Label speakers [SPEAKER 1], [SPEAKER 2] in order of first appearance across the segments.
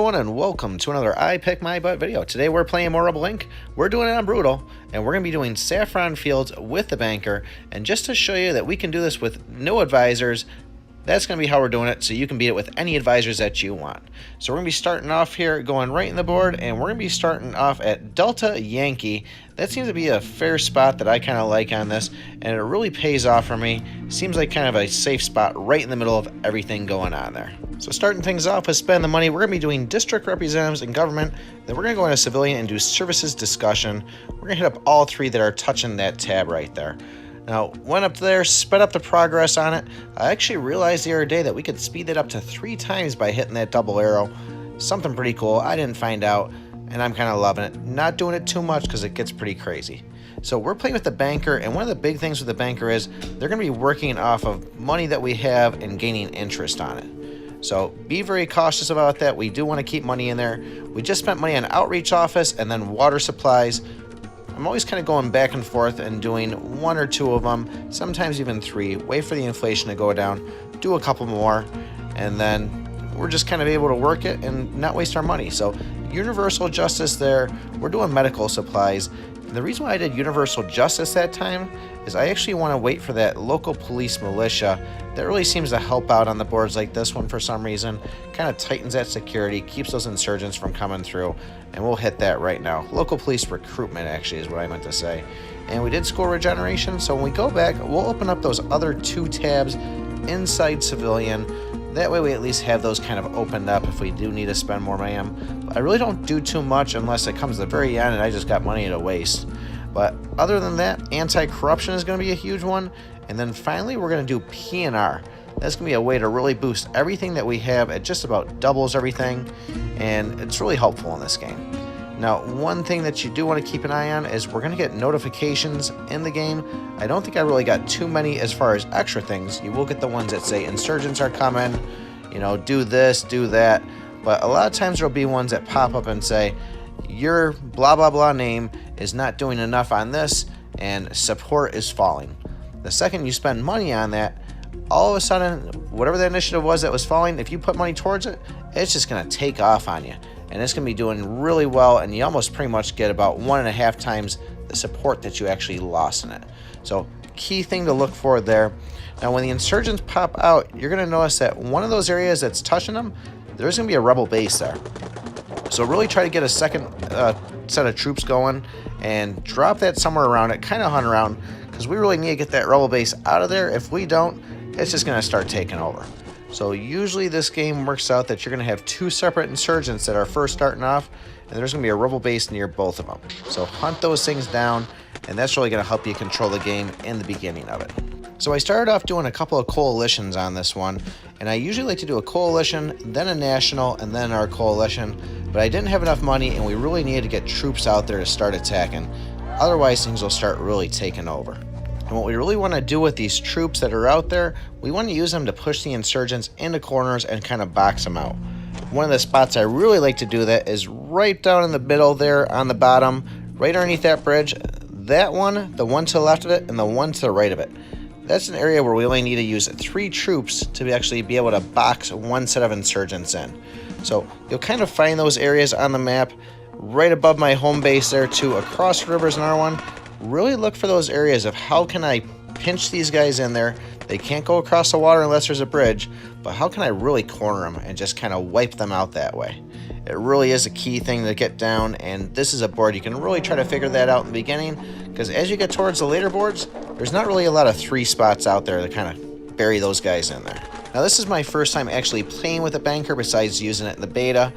[SPEAKER 1] everyone, and welcome to another I Pick My Butt video. Today we're playing more Rebel Inc. We're doing it on Brutal, and we're going to be doing Saffron Fields with the banker. And just to show you that we can do this with no advisors, that's going to be how we're doing it, so you can beat it with any advisors that you want. So we're going to be starting off here, going right in the board, and we're going to be starting off at Delta Yankee. That seems to be a fair spot that I kind of like on this, and it really pays off for me. Seems like kind of a safe spot right in the middle of everything going on there. So starting things off with spend the money, we're going to be doing district representatives and government. Then we're going to go into civilian and do services discussion. We're going to hit up all three that are touching that tab right there. Now, went up there, sped up the progress on it. I actually realized the other day that we could speed it up to 3 times by hitting that double arrow. Something pretty cool. I didn't find out, and I'm kind of loving it. Not doing it too much because it gets pretty crazy. So we're playing with the banker, and one of the big things with the banker is they're going to be working off of money that we have and gaining interest on it. So be very cautious about that. We do want to keep money in there. We just spent money on outreach office and then water supplies. I'm always kind of going back and forth and doing 1 or 2 of them, sometimes even 3. Wait for the inflation to go down, do a couple more, and then we're just kind of able to work it and not waste our money. So universal justice there. We're doing medical supplies. And the reason why I did universal justice that time is I actually want to wait for that local police militia. That really seems to help out on the boards like this one for some reason. Kind of tightens that security, keeps those insurgents from coming through, and we'll hit that right now. Local police recruitment actually is what I meant to say. And we did score regeneration, so when we go back, we'll open up those other 2 tabs inside civilian. That way we at least have those kind of opened up if we do need to spend more money on them. I really don't do too much unless it comes to the very end and I just got money to waste. But other than that, anti-corruption is going to be a huge one. And then finally, we're going to do PNR. That's going to be a way to really boost everything that we have. It just about doubles everything, and it's really helpful in this game. Now, one thing that you do want to keep an eye on is we're going to get notifications in the game. I don't think I really got too many as far as extra things. You will get the ones that say insurgents are coming, you know, do this, do that. But a lot of times there'll be ones that pop up and say, your blah, blah, blah name is not doing enough on this, and support is falling. The second you spend money on that, all of a sudden, whatever the initiative was that was falling, if you put money towards it, it's just going to take off on you. And it's going to be doing really well, and you almost pretty much get about 1.5 times the support that you actually lost in it. So, key thing to look for there. Now, when the insurgents pop out, you're going to notice that one of those areas that's touching them, there's going to be a rebel base there. So really try to get a second set of troops going and drop that somewhere around it, kind of hunt around, because we really need to get that rebel base out of there. If we don't, it's just going to start taking over. So usually this game works out that you're going to have 2 separate insurgents that are first starting off, and there's going to be a rebel base near both of them. So hunt those things down, and that's really going to help you control the game in the beginning of it. So I started off doing a couple of coalitions on this one, and I usually like to do a coalition, then a national, and then our coalition, but I didn't have enough money, and we really needed to get troops out there to start attacking. Otherwise, things will start really taking over. And what we really want to do with these troops that are out there, we want to use them to push the insurgents into corners and kind of box them out. One of the spots I really like to do that is right down in the middle there on the bottom, right underneath that bridge. That one, the one to the left of it, and the one to the right of it. That's an area where we only need to use 3 troops to actually be able to box 1 set of insurgents in. So you'll kind of find those areas on the map right above my home base there too, across rivers and R1. Really look for those areas of how can I pinch these guys in there. They can't go across the water unless there's a bridge, but how can I really corner them and just kind of wipe them out that way? It really is a key thing to get down, and this is a board you can really try to figure that out in the beginning, because as you get towards the later boards, there's not really a lot of 3 spots out there to kind of bury those guys in there. Now this is my first time actually playing with a banker besides using it in the beta,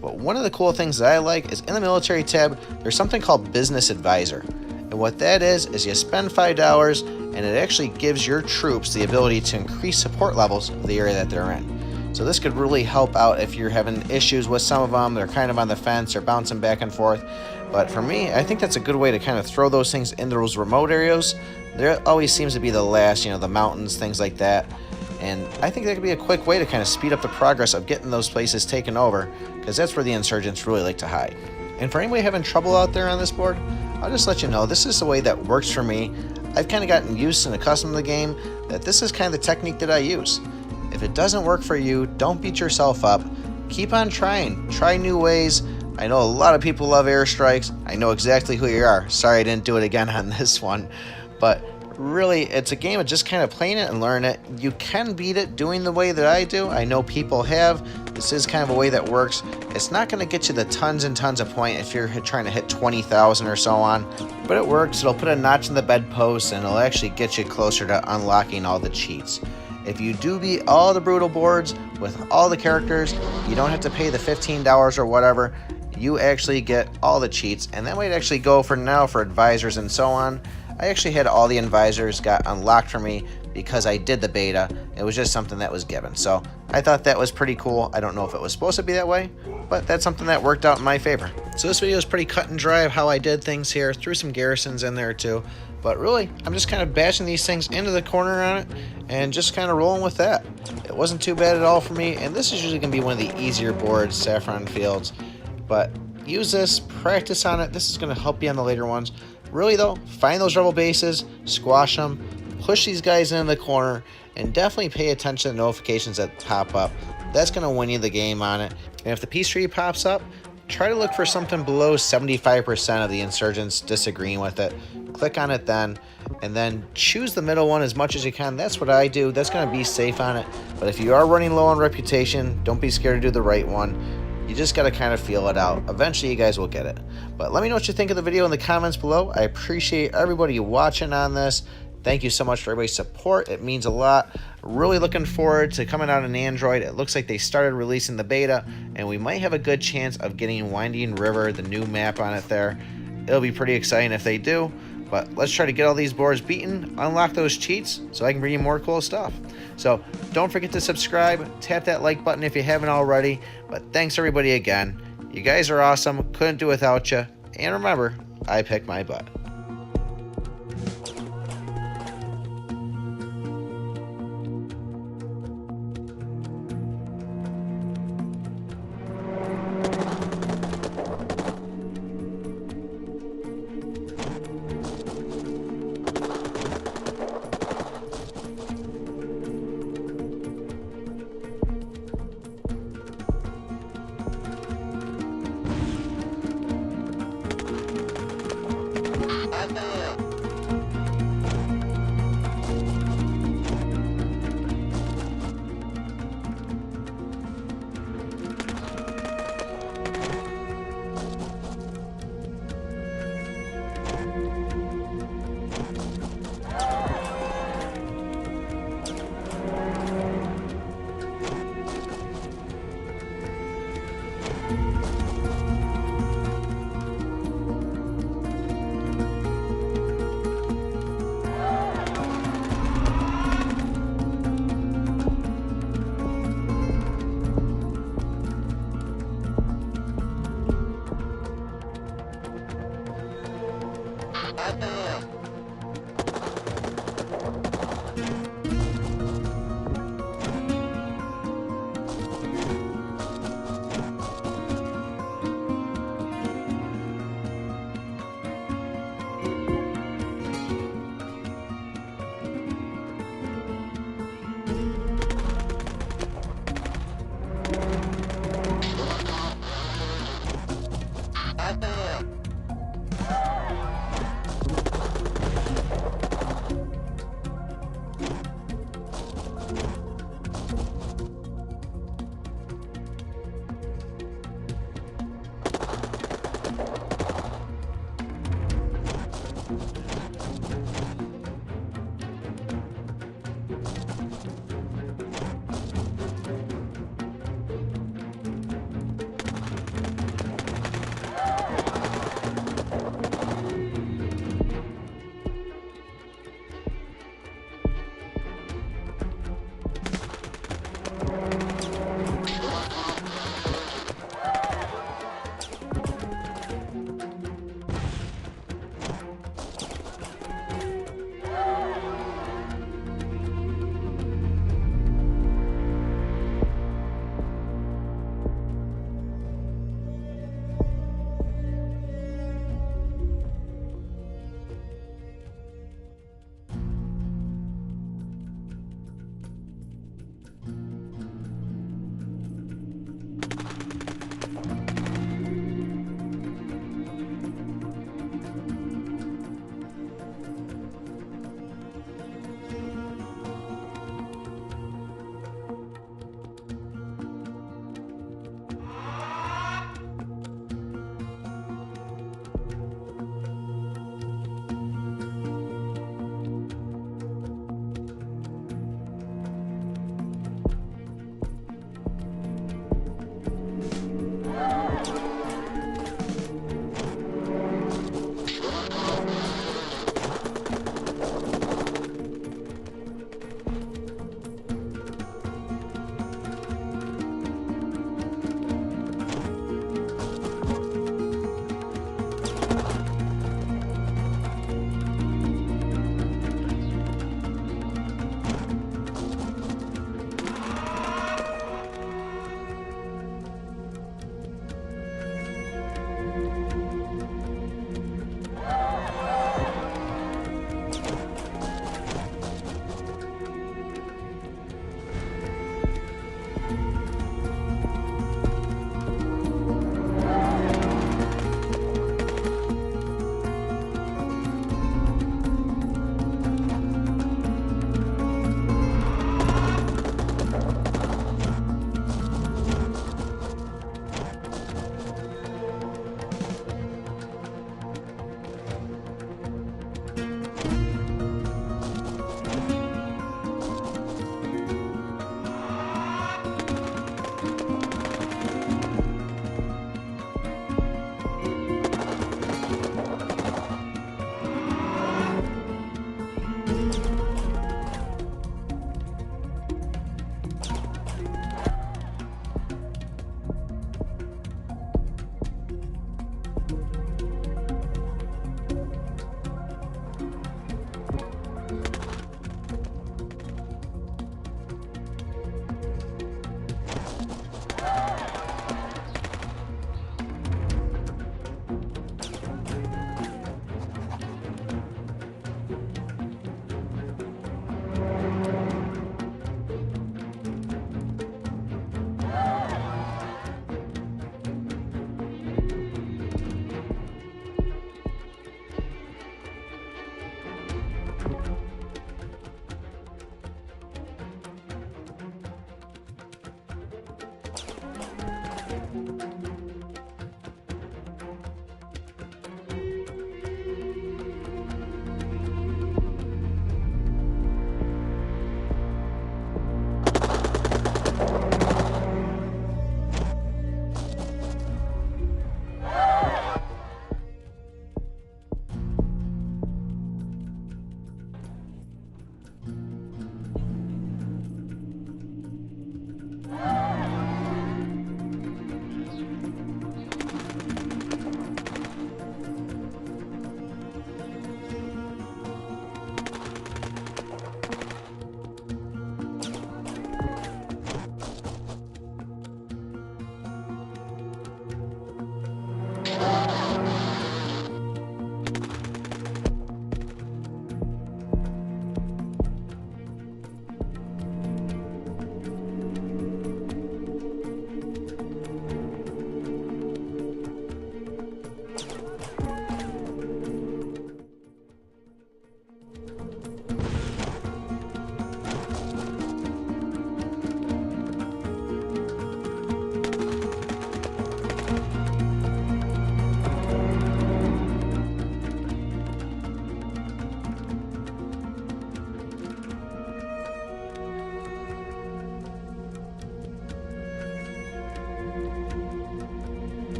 [SPEAKER 1] but one of the cool things that I like is in the military tab, there's something called business advisor. And what that is you spend $5 and it actually gives your troops the ability to increase support levels of the area that they're in. So this could really help out if you're having issues with some of them, they're kind of on the fence or bouncing back and forth. But for me, I think that's a good way to kind of throw those things into those remote areas. There always seems to be the last, the mountains, things like that. And I think that could be a quick way to kind of speed up the progress of getting those places taken over, because that's where the insurgents really like to hide. And for anybody having trouble out there on this board, I'll just let you know, this is the way that works for me. I've kind of gotten used and accustomed to the game, that this is kind of the technique that I use. If it doesn't work for you, don't beat yourself up. keep on trying. Try new ways. I know a lot of people love airstrikes. I know exactly who you are. Sorry I didn't do it again on this one. But really, it's a game of just kind of playing it and learning it. You can beat it doing the way that I do. I know people have. This is kind of a way that works. It's not going to get you the tons and tons of points if you're trying to hit 20,000 or so on, but it works. It'll put a notch in the bedpost, and it'll actually get you closer to unlocking all the cheats. If you do beat all the brutal boards with all the characters, you don't have to pay the $15 or whatever. You actually get all the cheats, and that might actually go for now for advisors and so on. I actually had all the advisors got unlocked for me because I did the beta. It was just something that was given. So I thought that was pretty cool. I don't know if it was supposed to be that way, but that's something that worked out in my favor. So this video is pretty cut and dry of how I did things here. Threw some garrisons in there too. But really, I'm just kind of bashing these things into the corner on it and just kind of rolling with that. It wasn't too bad at all for me, and this is usually going to be one of the easier boards, Saffron Fields. But use this, practice on it. This is going to help you on the later ones. Really though, find those rebel bases, squash them, push these guys into the corner, and definitely pay attention to the notifications that pop up. That's going to win you the game on it. And if the peace treaty pops up, try to look for something below 75% of the insurgents disagreeing with it. Click on it then, and then choose the middle one as much as you can. That's what I do. That's going to be safe on it. But if you are running low on reputation, don't be scared to do the right one. You just got to kind of feel it out. Eventually, you guys will get it. But let me know what you think of the video in the comments below. I appreciate everybody watching on this. Thank you so much for everybody's support. It means a lot. Really looking forward to coming out on Android. It looks like they started releasing the beta, and we might have a good chance of getting Winding River, the new map on it there. It'll be pretty exciting if they do. But let's try to get all these boards beaten, unlock those cheats, so I can bring you more cool stuff. So don't forget to subscribe, tap that like button if you haven't already. But thanks everybody again. You guys are awesome. Couldn't do without you. And remember, I pick my butt.